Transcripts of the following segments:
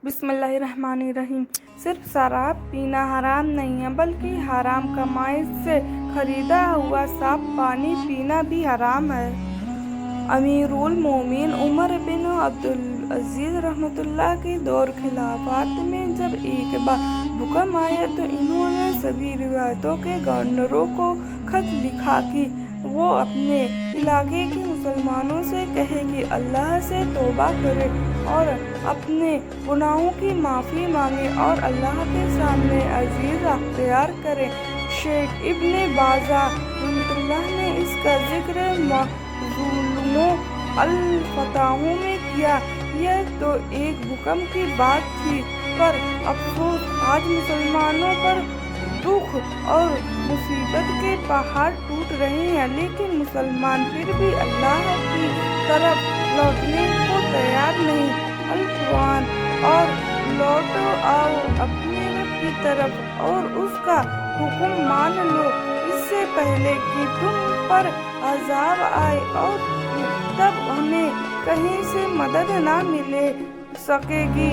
بسم اللہ الرحمن الرحیم۔ صرف شراب پینا حرام نہیں ہے بلکہ حرام کمائی سے خریدا ہوا صاف پانی پینا بھی حرام ہے۔ امیر المومنین عمر بن عبدالعزیز رحمۃ اللہ کے دور خلافت میں جب ایک بار بھوکم آیا تو انہوں نے سبھی ریاستوں کے گورنروں کو خط لکھا کہ وہ اپنے علاقے کے مسلمانوں سے کہیں کہ اللہ سے توبہ کریں اور اپنے گناہوں کی معافی مانگیں اور اللہ کے سامنے عزیز اختیار کریں۔ شیخ ابن باز رحمۃ اللہ نے اس کا ذکر مظلوموں الفتاویٰ میں کیا۔ یہ تو ایک بھوکم کی بات تھی، پر افسوس آج مسلمانوں پر دکھ اور مصیبت کے پہاڑ ٹوٹ رہے ہیں، لیکن مسلمان پھر بھی اللہ کی طرف لوٹنے کو تیار نہیں۔ القرآن اور لوٹ آؤ اپنے رب کی طرف اور اس کا حکم مان لو اس سے پہلے کہ تم پر عذاب آئے اور تب ہمیں کہیں سے مدد نہ مل سکے گی۔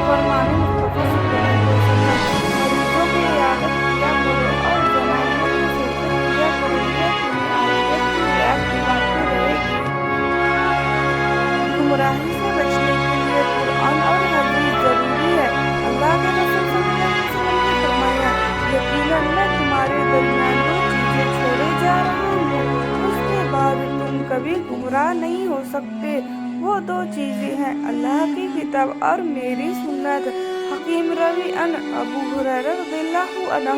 فرمان مصطفیٰ صلی اللہ علیہ وسلم، مریضوں کی عیادت کیا کرو اور جنازوں کی شرکت کیا کرو، یہ تمہیں آخرت کی رات دلاتی رہے گی۔ گمراہی سے بچنے کے لیے قرآن اور حدیث ضروری ہے۔ اللہ کے رسول صلی اللہ علیہ وسلم نے فرمایا، یقیناً میں تمہارے درمیان دو چیزیں چھوڑے جا رہا ہوں، اس کے بعد تم کبھی گمراہ نہیں ہو سکتے۔ وہ دو چیزیں ہیں اللہ کی کتاب اور میری سنت۔ حکیم روی عن ابو ہریرہ رضی اللہ عنہ،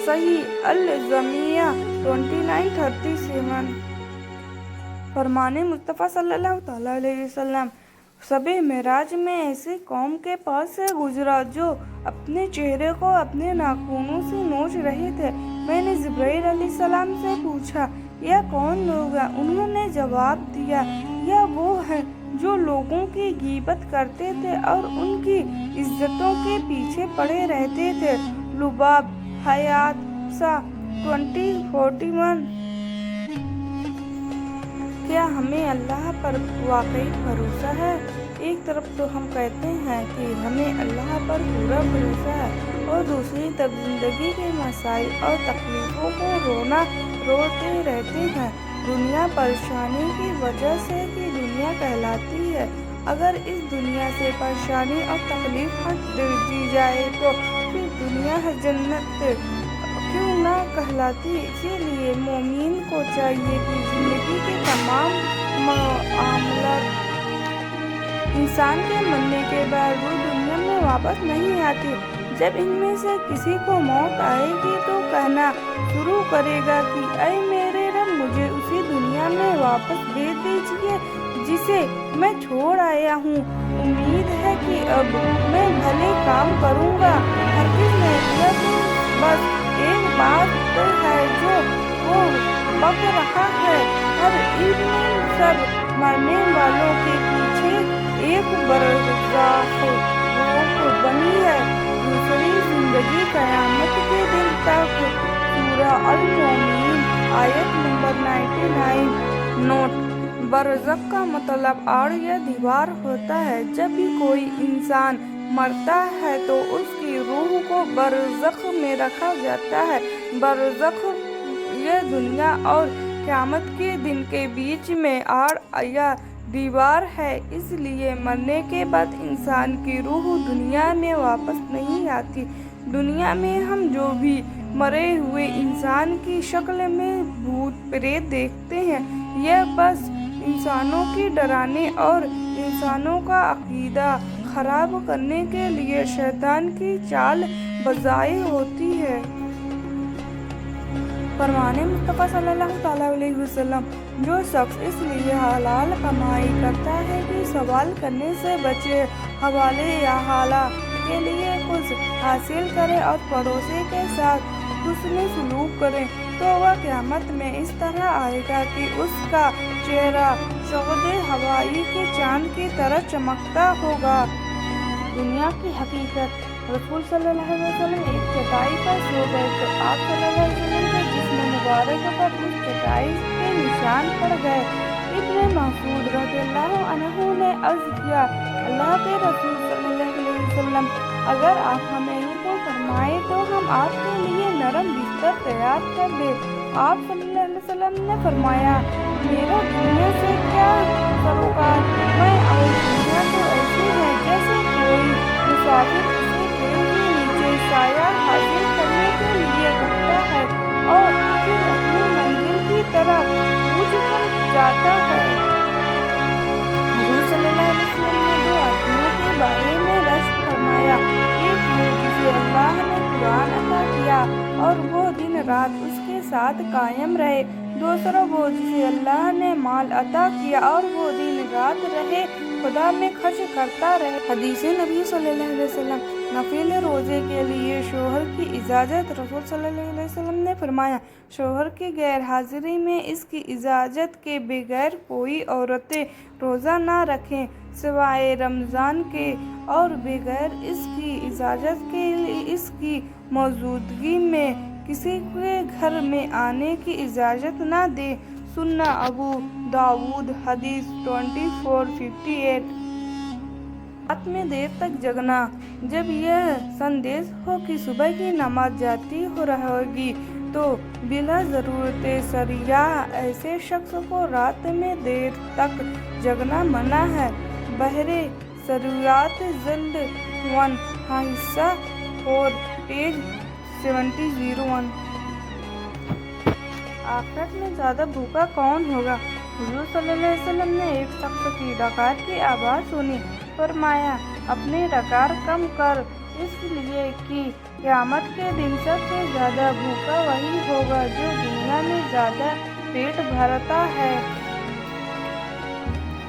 صحیح الجامع 2937۔ فرمان مصطفیٰ صلی اللہ علیہ وسلم، شب معراج میں ایسی قوم کے پاس سے گزرا جو اپنے چہرے کو اپنے ناخنوں سے نوچ رہے تھے۔ میں نے جبرائیل علیہ السلام سے پوچھا، یہ کون لوگ ہیں؟ انہوں نے جواب دیا، یہ وہ ہیں جو لوگوں کی غیبت کرتے تھے اور ان کی عزتوں کے پیچھے پڑے رہتے تھے۔ لباب حیات سا 2041۔ کیا ہمیں اللہ پر واقعی بھروسہ ہے؟ ایک طرف تو ہم کہتے ہیں کہ ہمیں اللہ پر پورا بھروسہ ہے اور دوسری طرف زندگی کے مسائل اور تکلیفوں کو روتے رہتے ہیں۔ دنیا پریشانی کی وجہ سے ہی دنیا کہلاتی ہے۔ اگر اس دنیا سے پریشانی اور تکلیف ہٹ دی جائے تو پھر دنیا جنت کیوں نہ کہلاتی؟ اسی لیے مومن کو چاہیے کہ زندگی کے تمام معاملات انسان کے مرنے کے بعد وہ دنیا میں واپس نہیں آتی۔ جب ان میں سے کسی کو موت آئے گی تو کہنا شروع کرے گا کہ اے میرے رب، مجھے اسی دنیا میں واپس بھیج دیجیے جسے میں چھوڑ آیا ہوں۔ امید ہے کہ اب میں بھلے کام کروں گا۔ ہرگز نہیں، یہ تو بس ایک بات ہے جو وہ بک رہا ہے۔ اب ان سب مرنے والوں کے پیچھے ایک برزخ بنی ہے، دوسری زندگی قیامت کے دن تک۔ سورہ المومنون آیت نمبر 99۔ نوٹ: برزخ کا مطلب آڑ یا دیوار ہوتا ہے۔ جب بھی کوئی انسان مرتا ہے تو اس کی روح کو برزخ میں رکھا جاتا ہے۔ برزخ یہ دنیا اور قیامت کے دن کے بیچ میں آڑ یا دیوار ہے، اس لیے مرنے کے بعد انسان کی روح دنیا میں واپس نہیں آتی۔ دنیا میں ہم جو بھی مرے ہوئے انسان کی شکل میں بھوت پریت دیکھتے ہیں، یہ بس انسانوں کی ڈرانے اور انسانوں کا عقیدہ خراب کرنے کے لیے شیطان کی چال بازی ہوتی ہے۔ فرمان مصطفیٰ صلی اللہ علیہ وسلم، جو شخص اس لیے حلال کمائی کرتا ہے کہ سوال کرنے سے بچے، حوالے یا حالہ کے لیے کچھ حاصل کرے اور پڑوسی کے ساتھ حسن سلوک کرے، تو وہ قیامت میں اس طرح آئے گا کہ اس کا چہرہ شعلۂ ہوائی کے چاند کی طرح چمکتا ہوگا۔ دنیا کی حقیقت: رسول صلی اللہ علیہ وسلم ایک چٹائی پر سو گئے تو آپ صلی اللہ علیہ وسلم کے جسم مبارک پر اس چٹائی کے نشان پڑ گئے۔ ابن مسعود رضی اللہ عنہ نے عرض کیا، اللہ کے رسول صلی اللہ علیہ وسلم، اگر آپ ہمیں حکم فرمائیں تو ہم آپ کے لیے نرم بستر تیار کر دیں۔ آپ صلی اللہ علیہ وسلم نے فرمایا، میرا دنیا سے کیا سروکار؟ میں اور دنیا تو ایسی ہے جیسے کوئی مسافر کسی پیڑ کے نیچے سایہ حاصل کرنے کے لیے رکتا ہے اور پھر اپنی منزل کی طرف کوچ کر جاتا ہے۔ حضور صلی اللہ علیہ وسلم نے دو آدمیوں کے بارے میں رشد فرمایا، ایک وہ جسے اللہ نے قرآن عطا کیا اور وہ دن رات اس کے ساتھ قائم رہے، دوسرا وہ جسے اللہ نے مال عطا کیا اور وہ دن رات رہے خدا میں خرچ کرتا رہے۔ حدیث نبی صلی اللہ علیہ وسلم، نفل روزے کے لیے شوہر کی اجازت۔ رسول صلی اللہ علیہ وسلم نے فرمایا، شوہر کی غیر حاضری میں اس کی اجازت کے بغیر کوئی عورتیں روزہ نہ رکھیں سوائے رمضان کے، اور بغیر اس کی اجازت کے اس کی موجودگی میں کسی کے گھر میں آنے کی اجازت نہ دیں۔ سنن ابو داؤد، حدیث 2458۔ رات میں دیر تک جگنا۔ جب یہ سندیش ہو کہ صبح کی نماز جاتی ہو رہے گی تو بلا ضرورت سریاح ایسے شخص کو رات میں دیر تک جگنا منع ہے۔ بحر سریات جلد 1 حصہ 4 پیج 7001۔ آخرت میں زیادہ بھوکا کون ہوگا؟ حضور صلی اللہ علیہ وسلم نے ایک شخص کی ڈکار کی آواز سنی، فرمایا، اپنی ڈکار کم کر، اس لیے کہ قیامت کے دن سب سے زیادہ بھوکا وہی ہوگا جو دنیا میں زیادہ پیٹ بھرتا ہے۔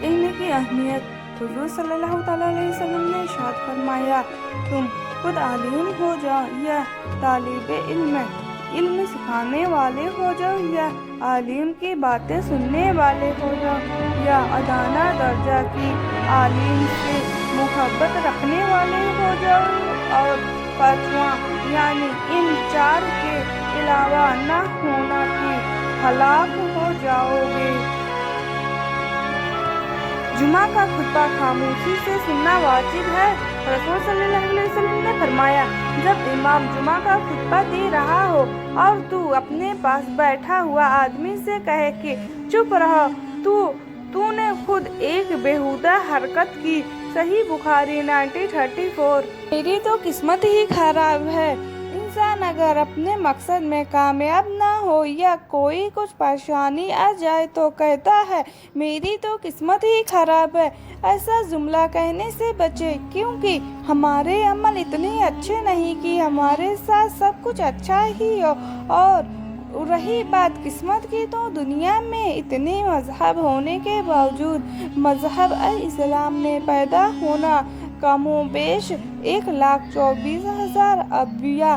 علم کی اہمیت۔ حضور صلی اللہ علیہ وسلم نے ارشاد فرمایا، تم خود عالم ہو جاؤ یا طالب علم، علم سکھانے والے ہو جاؤ یا عالم کی باتیں سننے والے ہو جاؤ یا ادنیٰ درجہ کی عالم سے محبت رکھنے والے ہو جاؤ، اور پانچواں یعنی ان چار کے علاوہ نہ ہونا کہ ہلاک ہو جاؤ گے۔ جمعہ کا خطبہ خاموشی سے سننا واجب ہے۔ رسول صلی اللہ علیہ وسلم نے فرمایا، جب امام جمعہ کا خطبہ دے رہا ہو اور تو اپنے پاس بیٹھا ہوا آدمی سے کہے کہ چپ رہو، تو نے خود ایک بیہودہ حرکت کی۔ صحیح بخاری 9034۔ میری تو قسمت ہی خراب ہے۔ انسان اگر اپنے مقصد میں کامیاب نہ ہو یا کوئی کچھ پریشانی آ جائے تو کہتا ہے میری تو قسمت ہی خراب ہے۔ ایسا جملہ کہنے سے بچے، کیونکہ ہمارے عمل اتنے اچھے نہیں کہ ہمارے ساتھ سب کچھ اچھا ہی ہو، اور رہی بات قسمت کی تو دنیا میں اتنے مذہب ہونے کے باوجود مذہب اسلام میں پیدا ہونا کم و بیش 1,24,000 انبیاء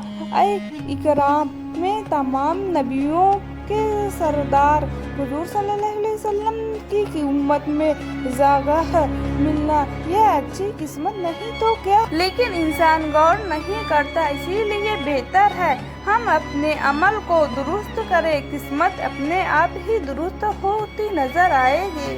اکرام میں تمام نبیوں کے سردار حضور صلی اللہ علیہ وسلم کی امت میں جگہ ملنا یہ اچھی قسمت نہیں تو کیا؟ لیکن انسان غور نہیں کرتا، اسی لیے بہتر ہے ہم اپنے عمل کو درست کریں، قسمت اپنے آپ ہی درست ہوتی نظر آئے گی۔